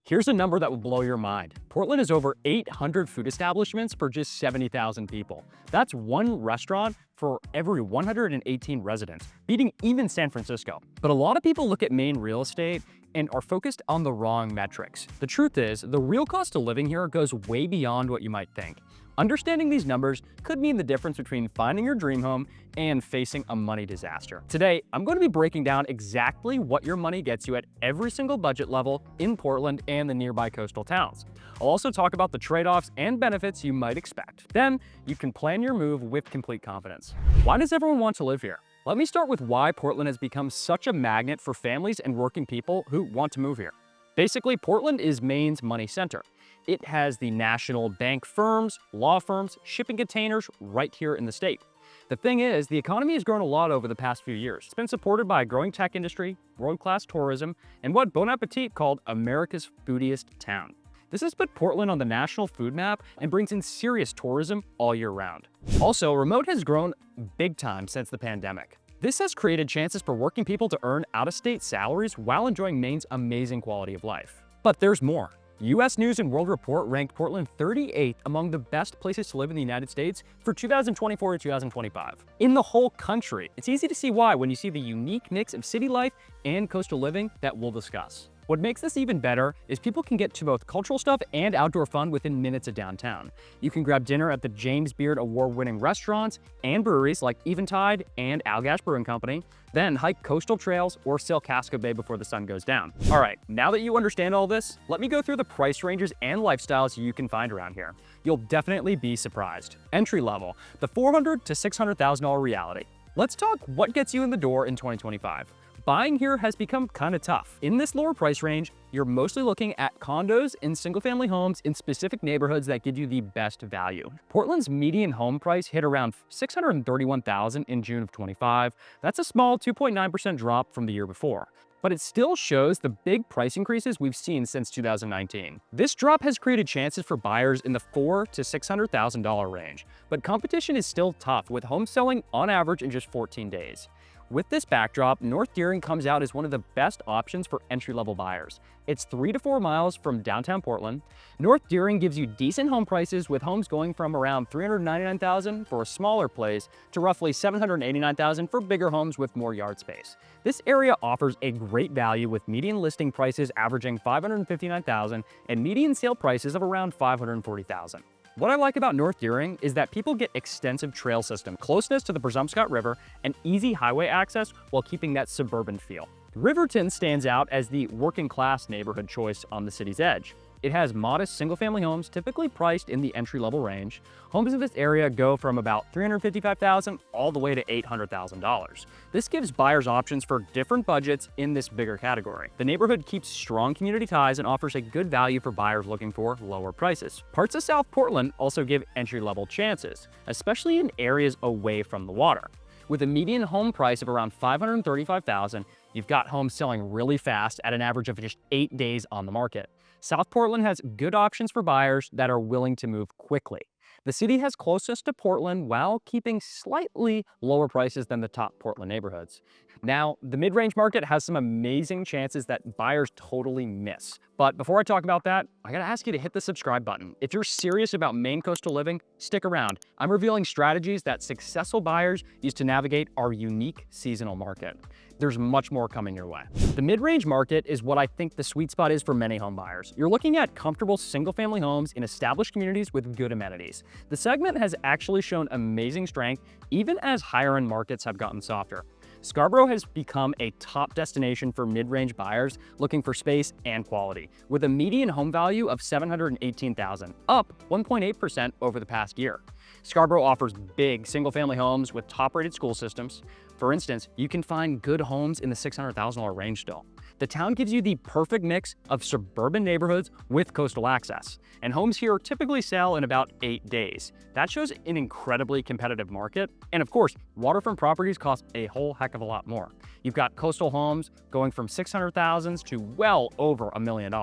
Here's a number that will blow your mind. Portland has over 800 food establishments for just 70,000 people. That's one restaurant for every 118 residents, beating even San Francisco. But a lot of people look at Maine real estate and are focused on the wrong metrics. The truth is, the real cost of living here goes way beyond what you might think. Understanding these numbers could mean the difference between finding your dream home and facing a money disaster. Today, I'm going to be breaking down exactly what your money gets you at every single budget level in Portland and the nearby coastal towns. I'll also talk about the trade-offs and benefits you might expect. Then, you can plan your move with complete confidence. Why does everyone want to live here? Let me start with why Portland has become such a magnet for families and working people who want to move here. Basically, Portland is Maine's money center. It has the national bank firms, law firms, shipping containers right here in the state. The thing is, the economy has grown a lot over the past few years. It's been supported by a growing tech industry, world-class tourism, and what Bon Appetit called America's foodiest town. This has put Portland on the national food map and brings in serious tourism all year round. Also, remote has grown big time since the pandemic. This has created chances for working people to earn out-of-state salaries while enjoying Maine's amazing quality of life. But there's more. U.S. News & World Report ranked Portland 38th among the best places to live in the United States for 2024 to 2025. In the whole country, it's easy to see why when you see the unique mix of city life and coastal living that we'll discuss. What makes this even better is people can get to both cultural stuff and outdoor fun within minutes of downtown. You can grab dinner at the James Beard award-winning restaurants and breweries like Eventide and Allagash Brewing Company, then hike coastal trails or sail Casco Bay before the sun goes down. All right, now that you understand all this, let me go through the price ranges and lifestyles you can find around here. You'll definitely be surprised. Entry level, the $400,000 to $600,000 reality. Let's talk what gets you in the door in 2025. Buying here has become kind of tough. In this lower price range, you're mostly looking at condos and single-family homes in specific neighborhoods that give you the best value. Portland's median home price hit around $631,000 in June of 25. That's a small 2.9% drop from the year before. But it still shows the big price increases we've seen since 2019. This drop has created chances for buyers in the $400,000 to $600,000 range, but competition is still tough, with homes selling on average in just 14 days. With this backdrop, North Deering comes out as one of the best options for entry-level buyers. It's 3 to 4 miles from downtown Portland. North Deering gives you decent home prices, with homes going from around $399,000 for a smaller place to roughly $789,000 for bigger homes with more yard space. This area offers a great value, with median listing prices averaging $559,000 and median sale prices of around $540,000. What I like about North Deering is that people get extensive trail system, closeness to the Presumpscot River, and easy highway access while keeping that suburban feel. Riverton stands out as the working-class neighborhood choice on the city's edge. It has modest single-family homes, typically priced in the entry-level range. Homes in this area go from about $355,000 all the way to $800,000. This gives buyers options for different budgets in this bigger category. The neighborhood keeps strong community ties and offers a good value for buyers looking for lower prices. Parts of South Portland also give entry-level chances, especially in areas away from the water. With a median home price of around $535,000, you've got homes selling really fast at an average of just 8 days on the market. South Portland has good options for buyers that are willing to move quickly. The city has closest to Portland while keeping slightly lower prices than the top Portland neighborhoods. Now, the mid-range market has some amazing chances that buyers totally miss. But before I talk about that, I gotta ask you to hit the subscribe button. If you're serious about Maine coastal living, stick around. I'm revealing strategies that successful buyers use to navigate our unique seasonal market. There's much more coming your way. The mid-range market is what I think the sweet spot is for many home buyers. You're looking at comfortable single-family homes in established communities with good amenities. The segment has actually shown amazing strength even as higher-end markets have gotten softer. Scarborough has become a top destination for mid-range buyers looking for space and quality, with a median home value of $718,000, up 1.8% over the past year. Scarborough offers big single-family homes with top-rated school systems. For instance, you can find good homes in the $600,000 range still. The town gives you the perfect mix of suburban neighborhoods with coastal access, and homes here typically sell in about 8 days. That shows an incredibly competitive market, and of course, waterfront properties cost a whole heck of a lot more. You've got coastal homes going from $600,000 to well over $1 million.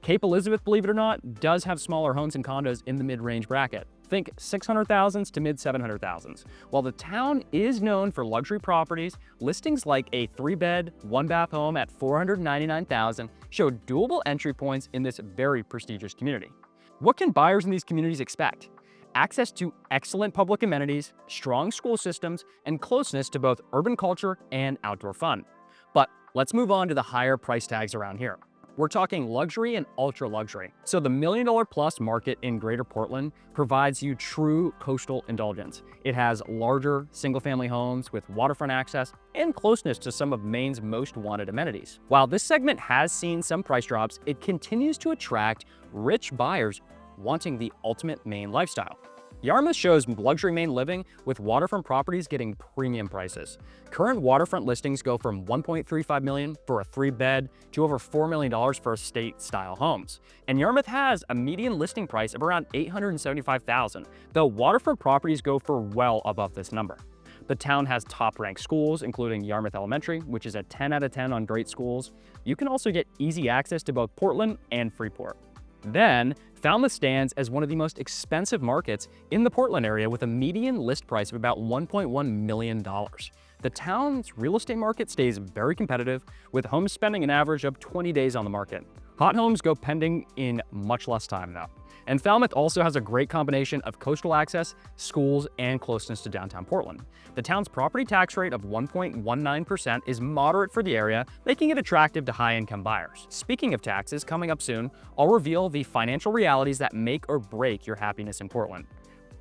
Cape Elizabeth, believe it or not, does have smaller homes and condos in the mid-range bracket. Think 600,000s to mid 700,000s. While the town is known for luxury properties, listings like a 3-bed, 1-bath home at 499,000 show doable entry points in this very prestigious community. What can buyers in these communities expect? Access to excellent public amenities, strong school systems, and closeness to both urban culture and outdoor fun. But let's move on to the higher price tags around here. We're talking luxury and ultra luxury. So the $1 million plus market in Greater Portland provides you true coastal indulgence. It has larger single-family homes with waterfront access and closeness to some of Maine's most wanted amenities. While this segment has seen some price drops, it continues to attract rich buyers wanting the ultimate Maine lifestyle. Yarmouth shows luxury Maine living with waterfront properties getting premium prices. Current waterfront listings go from $1.35 million for a 3-bed to over $4 million for estate-style homes. And Yarmouth has a median listing price of around $875,000, though waterfront properties go for well above this number. The town has top-ranked schools, including Yarmouth Elementary, which is a 10 out of 10 on great schools. You can also get easy access to both Portland and Freeport. Then, Falmouth stands as one of the most expensive markets in the Portland area with a median list price of about $1.1 million. The town's real estate market stays very competitive, with homes spending an average of 20 days on the market. Hot homes go pending in much less time though. And Falmouth also has a great combination of coastal access, schools, and closeness to downtown Portland. The town's property tax rate of 1.19% is moderate for the area, making it attractive to high-income buyers. Speaking of taxes, coming up soon, I'll reveal the financial realities that make or break your happiness in Portland.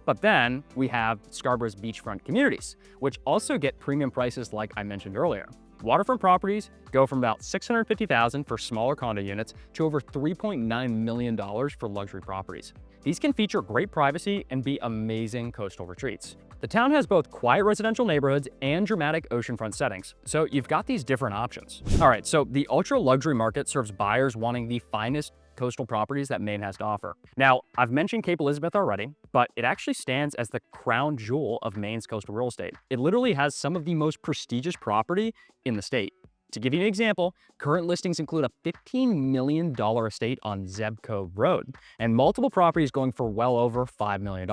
But then we have Scarborough's beachfront communities, which also get premium prices like I mentioned earlier. Waterfront properties go from about $650,000 for smaller condo units to over $3.9 million for luxury properties. These can feature great privacy and be amazing coastal retreats. The town has both quiet residential neighborhoods and dramatic oceanfront settings, so you've got these different options. All right, so the ultra luxury market serves buyers wanting the finest coastal properties that Maine has to offer. Now, I've mentioned Cape Elizabeth already, but it actually stands as the crown jewel of Maine's coastal real estate. It literally has some of the most prestigious property in the state. To give you an example, current listings include a $15 million estate on Zeb Cove Road, and multiple properties going for well over $5 million.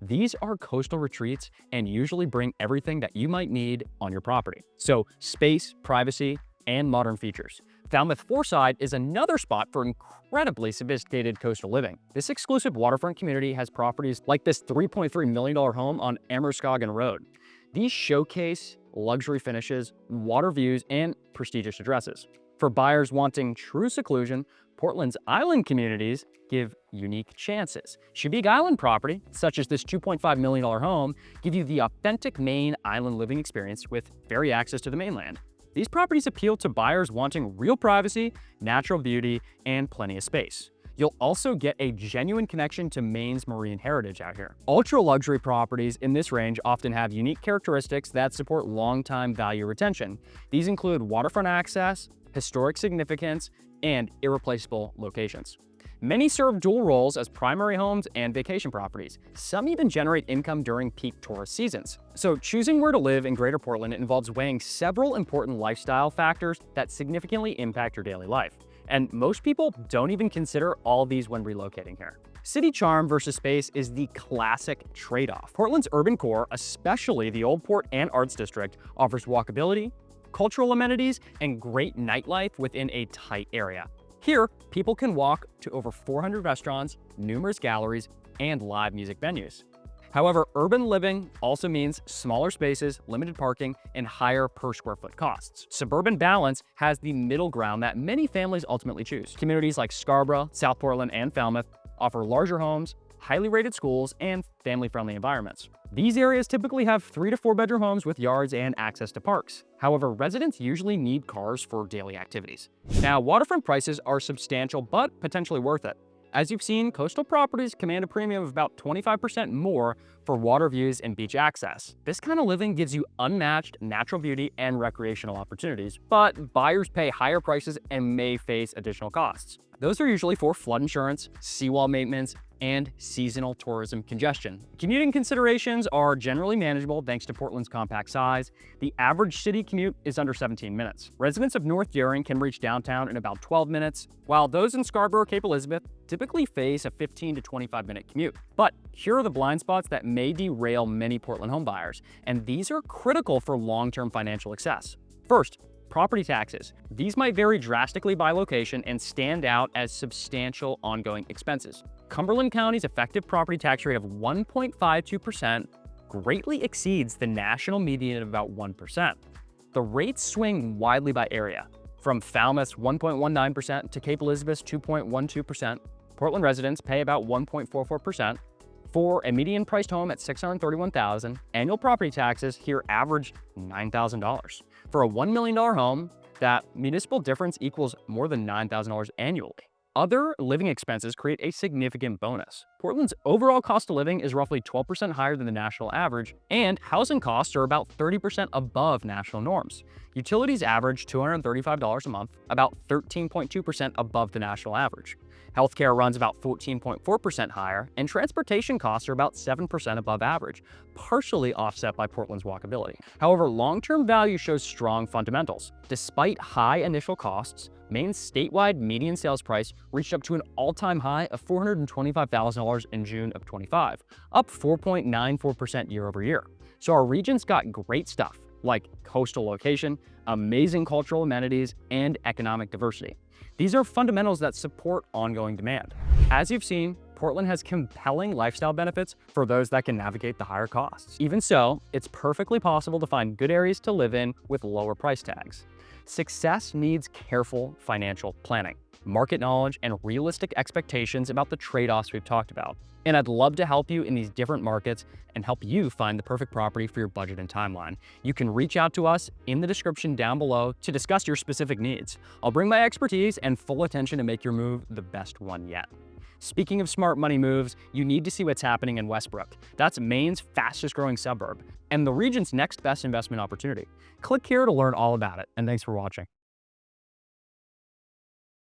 These are coastal retreats and usually bring everything that you might need on your property. So space, privacy, and modern features. Falmouth Fourside is another spot for incredibly sophisticated coastal living. This exclusive waterfront community has properties like this $3.3 million home on Amerskoggan Road. These showcase luxury finishes, water views, and prestigious addresses. For buyers wanting true seclusion, Portland's island communities give unique chances. Chevique Island property, such as this $2.5 million home, give you the authentic Maine island living experience with ferry access to the mainland. These properties appeal to buyers wanting real privacy, natural beauty, and plenty of space. You'll also get a genuine connection to Maine's marine heritage out here. Ultra-luxury properties in this range often have unique characteristics that support long-time value retention. These include waterfront access, historic significance, and irreplaceable locations. Many serve dual roles as primary homes and vacation properties. Some even generate income during peak tourist seasons. So choosing where to live in Greater Portland involves weighing several important lifestyle factors that significantly impact your daily life. And most people don't even consider all these when relocating here. City charm versus space is the classic trade-off. Portland's urban core, especially the Old Port and Arts District, offers walkability, cultural amenities, and great nightlife within a tight area. Here, people can walk to over 400 restaurants, numerous galleries, and live music venues. However, urban living also means smaller spaces, limited parking, and higher per square foot costs. Suburban balance has the middle ground that many families ultimately choose. Communities like Scarborough, South Portland, and Falmouth offer larger homes, highly rated schools, and family-friendly environments. These areas typically have 3 to 4 bedroom homes with yards and access to parks. However, residents usually need cars for daily activities. Now, waterfront prices are substantial but potentially worth it. As you've seen, coastal properties command a premium of about 25% more for water views and beach access. This kind of living gives you unmatched natural beauty and recreational opportunities, but buyers pay higher prices and may face additional costs. Those are usually for flood insurance, seawall maintenance, and seasonal tourism congestion. Commuting considerations are generally manageable thanks to Portland's compact size. The average city commute is under 17 minutes. Residents of North Deering can reach downtown in about 12 minutes, while those in Scarborough, Cape Elizabeth typically face a 15 to 25-minute commute. But here are the blind spots that may derail many Portland homebuyers, and these are critical for long-term financial success. First, property taxes. These might vary drastically by location and stand out as substantial ongoing expenses. Cumberland County's effective property tax rate of 1.52% greatly exceeds the national median of about 1%. The rates swing widely by area. From Falmouth's 1.19% to Cape Elizabeth's 2.12%, Portland residents pay about 1.44%. For a median-priced home at $631,000, annual property taxes here average $9,000. For a $1 million home, that municipal difference equals more than $9,000 annually. Other living expenses create a significant bonus. Portland's overall cost of living is roughly 12% higher than the national average, and housing costs are about 30% above national norms. Utilities average $235 a month, about 13.2% above the national average. Healthcare runs about 14.4% higher, and transportation costs are about 7% above average, partially offset by Portland's walkability. However, long-term value shows strong fundamentals. Despite high initial costs, Maine's statewide median sales price reached up to an all-time high of $425,000 in June of 25, up 4.94% year over year. So our region's got great stuff, like coastal location, amazing cultural amenities, and economic diversity. These are fundamentals that support ongoing demand. As you've seen, Portland has compelling lifestyle benefits for those that can navigate the higher costs. Even so, it's perfectly possible to find good areas to live in with lower price tags. Success needs careful financial planning, market knowledge, and realistic expectations about the trade-offs we've talked about. And I'd love to help you in these different markets and help you find the perfect property for your budget and timeline. You can reach out to us in the description down below to discuss your specific needs. I'll bring my expertise and full attention to make your move the best one yet. Speaking of smart money moves, you need to see what's happening in Westbrook. That's Maine's fastest growing suburb and the region's next best investment opportunity. Click here to learn all about it, and thanks for watching.